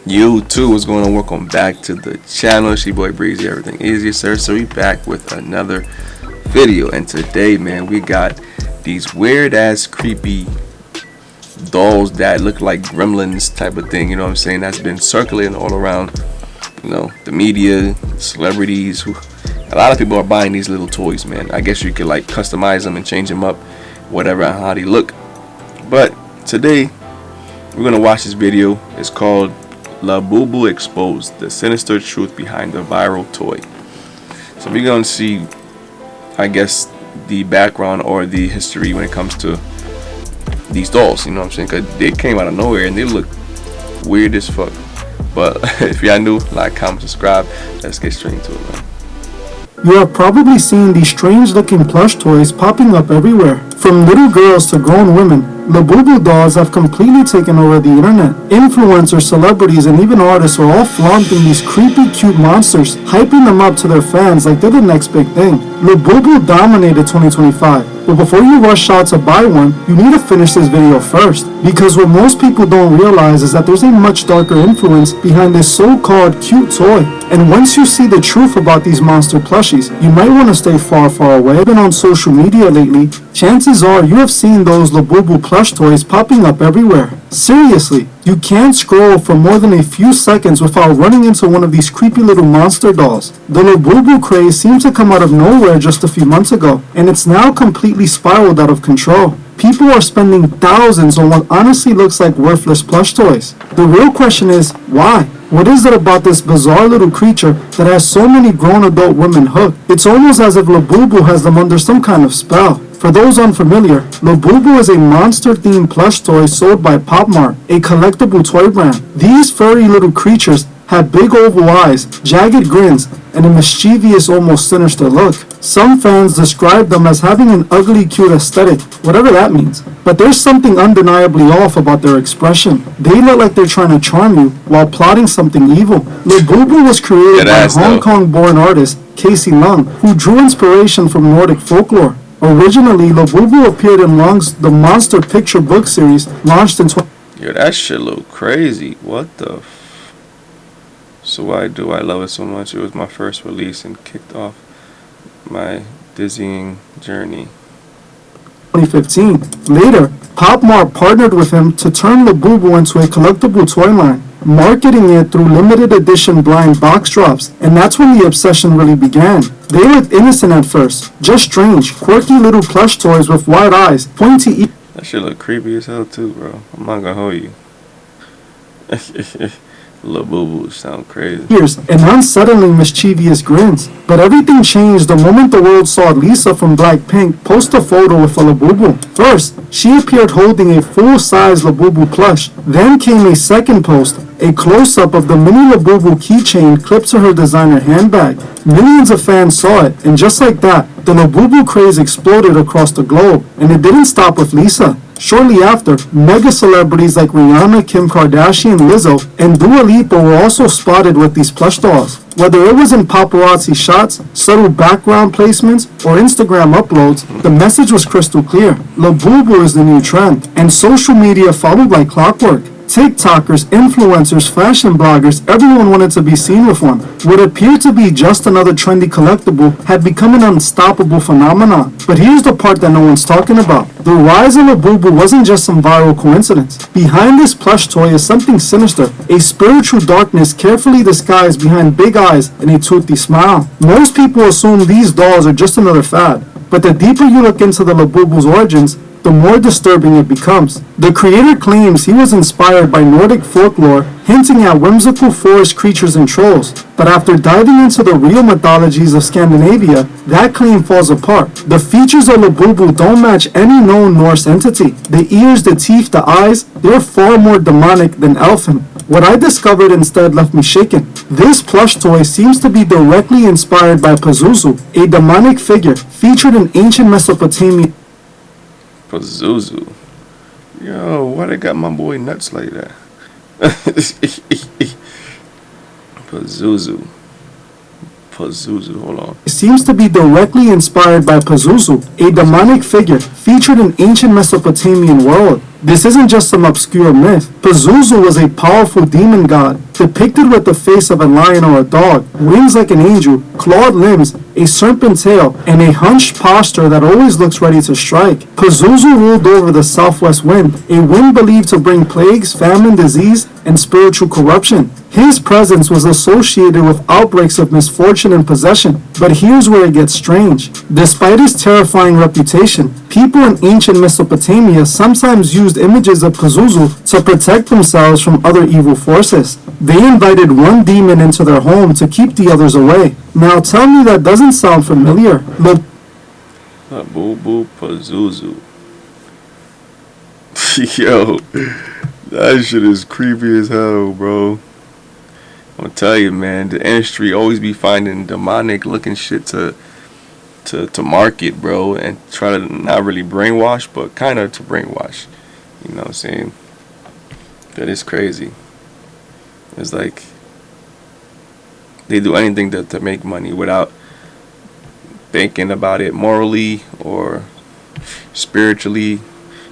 You too. What's going on? Welcome back to the channel. It's your boy Breezy. Everything easier, sir. So we back with another video, and today, man, we got these weird ass creepy dolls that look like gremlins type of thing. You know what I'm saying? That's been circulating all around. The media, celebrities. A lot of people are buying these little toys, man. I guess you could like customize them and change them up, whatever how they look. But today, we're gonna watch this video. It's called Labubu Exposed: The Sinister Truth Behind the Viral Toy. So we're gonna see, I guess, the background or the history when it comes to these dolls. You know what I'm saying? Because they came out of nowhere and they look weird as fuck. But if y'all new, like, comment, subscribe. Let's get straight into it, man. You have probably seen these strange-looking plush toys popping up everywhere. From little girls to grown women, Labubu dolls have completely taken over the internet. Influencers, celebrities, and even artists are all flaunting these creepy, cute monsters, hyping them up to their fans like they're the next big thing. Labubu dominated 2025, but before you rush out to buy one, you need to finish this video first. Because what most people don't realize is that there's a much darker influence behind this so-called cute toy. And once you see the truth about these monster plushies, you might want to stay far away. Been on social media lately, chances are you have seen those Labubu plush toys popping up everywhere. Seriously, you can't scroll for more than a few seconds without running into one of these creepy little monster dolls. The Labubu craze seemed to come out of nowhere just a few months ago, and it's now completely spiraled out of control. People are spending thousands on what honestly looks like worthless plush toys. The real question is, why? What is it about this bizarre little creature that has so many grown adult women hooked? It's almost as if Labubu has them under some kind of spell. For those unfamiliar, Labubu is a monster-themed plush toy sold by Pop Mart, a collectible toy brand. These furry little creatures have big oval eyes, jagged grins, and a mischievous, almost sinister look. Some fans describe them as having an ugly, cute aesthetic, whatever that means. But there's something undeniably off about their expression. They look like they're trying to charm you while plotting something evil. Labubu was created by Hong Kong-born artist Casey Lung, who drew inspiration from Nordic folklore. Originally, Labubu appeared in Lung's The Monster Picture book series, launched in Yo, that shit look crazy. What the So why do I love it so much? It was my first release and kicked off my dizzying journey. 2015. Later, Pop Mart partnered with him to turn Labubu into a collectible toy line, marketing it through limited edition blind box drops, and that's when the obsession really began. They looked innocent at first, just strange, quirky little plush toys with wide eyes, pointy ears. That shit look creepy as hell too, bro. I'm not gonna hold you. Labubu sound crazy. And unsettling mischievous grins. But everything changed the moment the world saw Lisa from Blackpink post a photo with a Labubu. First, she appeared holding a full-size Labubu plush. Then came a second post, a close-up of the mini Labubu keychain clipped to her designer handbag. Millions of fans saw it, and just like that, the Labubu craze exploded across the globe. And it didn't stop with Lisa. Shortly after, mega celebrities like Rihanna, Kim Kardashian, Lizzo, and Dua Lipa were also spotted with these plush dolls. Whether it was in paparazzi shots, subtle background placements, or Instagram uploads, the message was crystal clear. Labubu is the new trend, and social media followed like clockwork. TikTokers, influencers, fashion bloggers, everyone wanted to be seen with one. What appeared to be just another trendy collectible had become an unstoppable phenomenon. But here's the part that no one's talking about. The rise of Labubu wasn't just some viral coincidence. Behind this plush toy is something sinister, a spiritual darkness carefully disguised behind big eyes and a toothy smile. Most people assume these dolls are just another fad, but the deeper you look into the Labubu's origins, the more disturbing it becomes. The creator claims he was inspired by Nordic folklore, hinting at whimsical forest creatures and trolls. But after diving into the real mythologies of Scandinavia, that claim falls apart. The features of Labubu don't match any known Norse entity. The ears, the teeth, the eyes, they're far more demonic than elfin. What I discovered instead left me shaken. This plush toy seems to be directly inspired by Pazuzu, a demonic figure featured in ancient Mesopotamia. Pazuzu. Yo, why they got my boy nuts like that? Pazuzu. Hold on. It seems to be directly inspired by Pazuzu, a demonic figure featured in ancient Mesopotamian world. This isn't just some obscure myth. Pazuzu was a powerful demon god, depicted with the face of a lion or a dog, wings like an angel, clawed limbs, a serpent tail, and a hunched posture that always looks ready to strike. Pazuzu ruled over the southwest wind, a wind believed to bring plagues, famine, disease, and spiritual corruption. His presence was associated with outbreaks of misfortune and possession, but here's where it gets strange. Despite his terrifying reputation, people in ancient Mesopotamia sometimes used images of Pazuzu to protect themselves from other evil forces. They invited one demon into their home to keep the others away. Now tell me that doesn't sound familiar. Labubu Pazuzu. Yo, that shit is creepy as hell, bro. I'm gonna tell you, man, the industry always be finding demonic looking shit to market, bro, and try to not really brainwash, but kind of to brainwash. You know what I'm saying? That is crazy. It's like they do anything to make money without thinking about it morally or spiritually,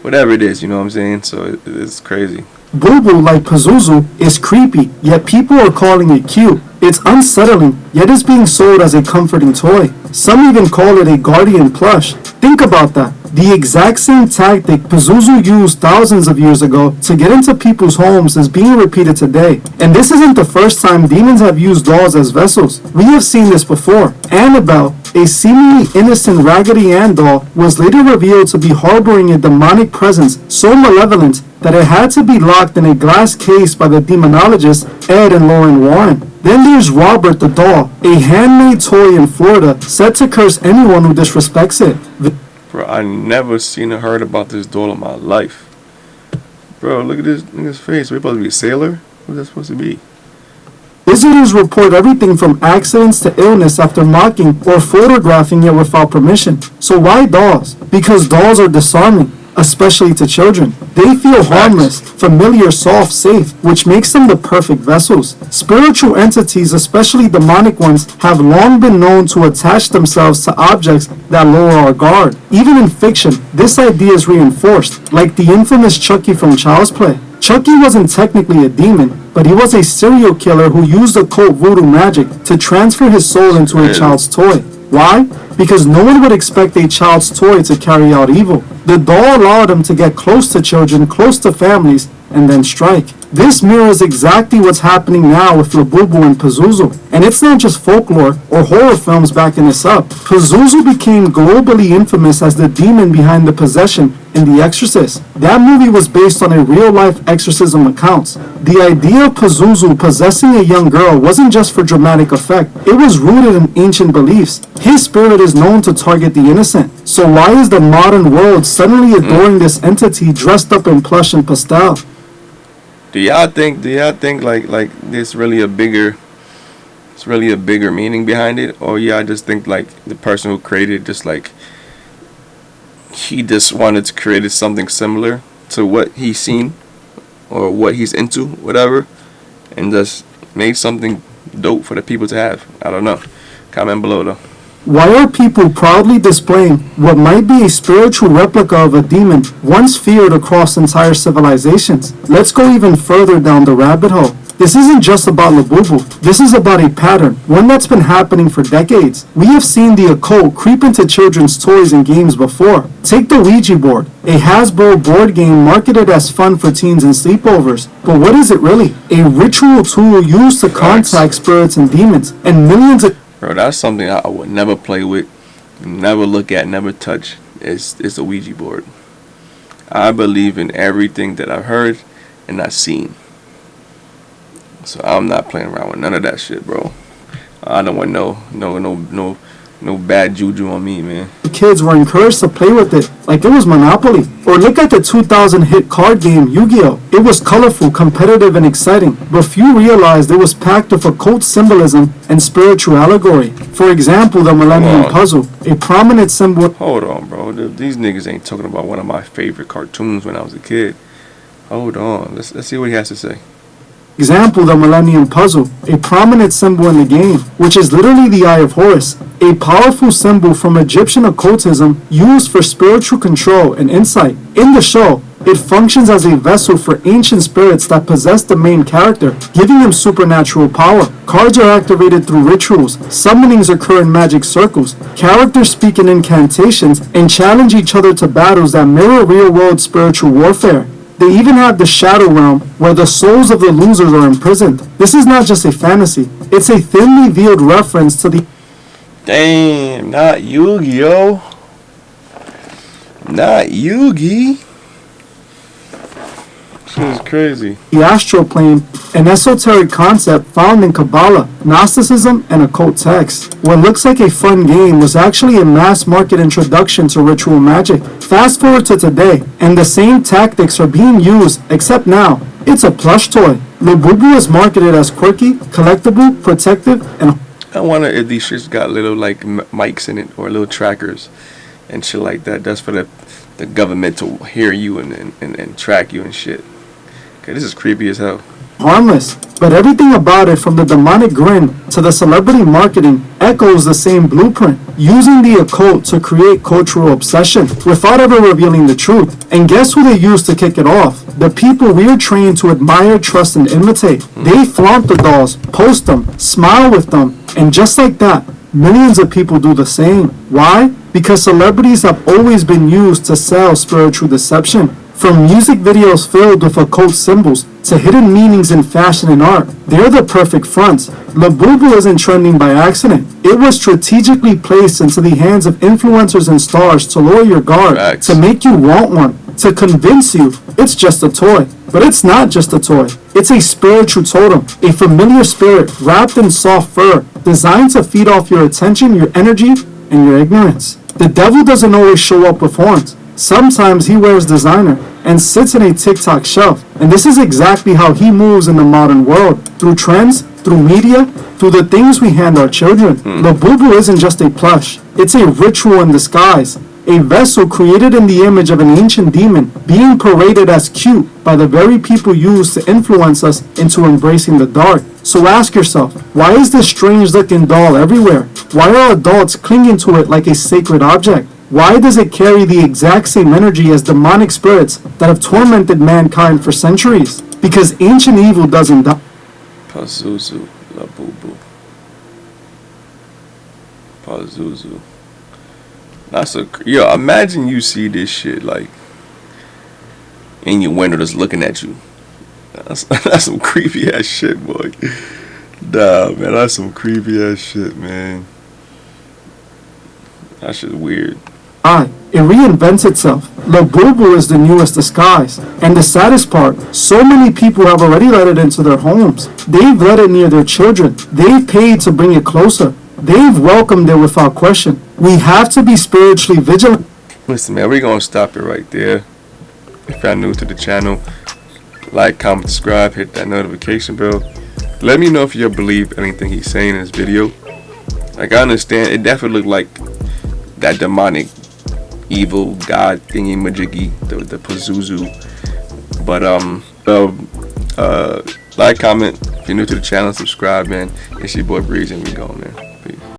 whatever it is, you know what I'm saying? So it's crazy. Labubu, like Pazuzu, is creepy, yet people are calling it cute. It's unsettling, yet it's being sold as a comforting toy. Some even call it a guardian plush. Think about that. The exact same tactic Pazuzu used thousands of years ago to get into people's homes is being repeated today. And this isn't the first time demons have used dolls as vessels. We have seen this before. Annabelle, a seemingly innocent Raggedy Ann doll, was later revealed to be harboring a demonic presence so malevolent that it had to be locked in a glass case by the demonologists Ed and Lauren Warren. Then there's Robert the doll, a handmade toy in Florida said to curse anyone who disrespects it. Bro, I never seen or heard about this doll in my life. Bro, look at this nigga's face. We supposed to be a sailor? What's that supposed to be? Visitors report everything from accidents to illness after mocking or photographing it without permission. So why dolls? Because dolls are disarming, especially to children. They feel harmless, familiar, soft, safe, which makes them the perfect vessels. Spiritual entities, especially demonic ones, have long been known to attach themselves to objects that lower our guard. Even in fiction, this idea is reinforced, like the infamous Chucky from Child's Play. Chucky wasn't technically a demon, but he was a serial killer who used occult voodoo magic to transfer his soul into a child's toy. Why? Because no one would expect a child's toy to carry out evil. The doll allowed him to get close to children, close to families, and then strike. This mirrors exactly what's happening now with Labubu and Pazuzu. And it's not just folklore or horror films backing this up. Pazuzu became globally infamous as the demon behind the possession in The Exorcist. That movie was based on a real-life exorcism accounts. The idea of Pazuzu possessing a young girl wasn't just for dramatic effect. It was rooted in ancient beliefs. His spirit is known to target the innocent. So why is the modern world suddenly adoring this entity dressed up in plush and pastel? Do y'all think like there's really a bigger meaning behind it, or y'all just think like the person who created it just like he just wanted to create something similar to what he's seen or what he's into, whatever, and just made something dope for the people to have? I don't know. Comment below though. Why are people proudly displaying what might be a spiritual replica of a demon once feared across entire civilizations? Let's go even further down the rabbit hole. This isn't just about Labubu. This is about a pattern, one that's been happening for decades. We have seen the occult creep into children's toys and games before. Take the Ouija board, a Hasbro board game marketed as fun for teens and sleepovers. But what is it really? A ritual tool used to contact spirits and demons, and millions of... Bro, that's something I would never play with, never look at, never touch. It's a Ouija board. I believe in everything that I've heard and I've seen. So I'm not playing around with none of that shit, bro. I don't want no bad juju on me, man. Kids were encouraged to play with it like it was Monopoly. Or look at the 2000 hit card game Yu-Gi-Oh! It was colorful, competitive, and exciting, but few realized it was packed with occult symbolism and spiritual allegory. For example, the Millennium Puzzle, a prominent symbol... Hold on, bro. These niggas ain't talking about one of my favorite cartoons when I was a kid. Hold on. Let's see what he has to say. Example, the Millennium Puzzle, a prominent symbol in the game, which is literally the Eye of Horus, a powerful symbol from Egyptian occultism used for spiritual control and insight. In the show, It functions as a vessel for ancient spirits that possess the main character, giving him supernatural power. Cards are activated through rituals, summonings occur in magic circles, characters speak in incantations, and challenge each other to battles that mirror real-world spiritual warfare. They even have the Shadow Realm, where the souls of the losers are imprisoned. This is not just a fantasy, it's a thinly veiled reference to the Damn, not Yu-Gi-Oh! Not Yu-Gi. This is crazy. astral plane, an esoteric concept found in Kabbalah, Gnosticism, and occult texts. What looks like a fun game was actually a mass-market introduction to ritual magic. Fast forward to today, and the same tactics are being used, except now, it's a plush toy. Labubu is marketed as quirky, collectible, protective, and I wonder if these shits got little like mics in it or little trackers and shit like that. That's for the government to hear you and track you and shit. Okay, this is creepy as hell. harmless. But everything about it, from the demonic grin to the celebrity marketing, echoes the same blueprint, using the occult to create cultural obsession without ever revealing the truth. And guess who they use to kick it off? The people we're trained to admire, trust, and imitate. They flaunt the dolls, post them, smile with them, and just like that, millions of people do the same. Why? Because celebrities have always been used to sell spiritual deception. From music videos filled with occult symbols to hidden meanings in fashion and art, they're the perfect fronts. Labubu isn't trending by accident. It was strategically placed into the hands of influencers and stars to lower your guard, Facts. to make you want one, to convince you it's just a toy. But it's not just a toy. It's a spiritual totem, a familiar spirit wrapped in soft fur, designed to feed off your attention, your energy, and your ignorance. The devil doesn't always show up with horns. Sometimes he wears designer and sits in a TikTok shelf. And this is exactly how he moves in the modern world. Through trends, through media, through the things we hand our children. Labubu isn't just a plush. It's a ritual in disguise. A vessel created in the image of an ancient demon, being paraded as cute by the very people used to influence us into embracing the dark. So ask yourself, why is this strange looking doll everywhere? Why are adults clinging to it like a sacred object? Why does it carry the exact same energy as demonic spirits that have tormented mankind for centuries? Because ancient evil doesn't die. Pazuzu, Labubu. Pazuzu. That's a yo. Imagine you see this shit like in your window, just looking at you. That's some creepy ass shit, boy. Nah, man, that's some creepy ass shit, man. That shit's weird. It reinvents itself. Labubu is the newest disguise. And the saddest part, so many people have already let it into their homes. They've let it near their children. They've paid to bring it closer. They've welcomed it without question. We have to be spiritually vigilant. Listen, man, we're gonna stop it right there. If you're new to the channel, like, comment, subscribe, hit that notification bell. Let me know if you believe anything he's saying in this video. Like, I understand, it definitely looked like that demonic evil god thingy majiggy, the Pazuzu. But like, comment, if you're new to the channel, subscribe, man. It's your boy Breeze, and we going, man.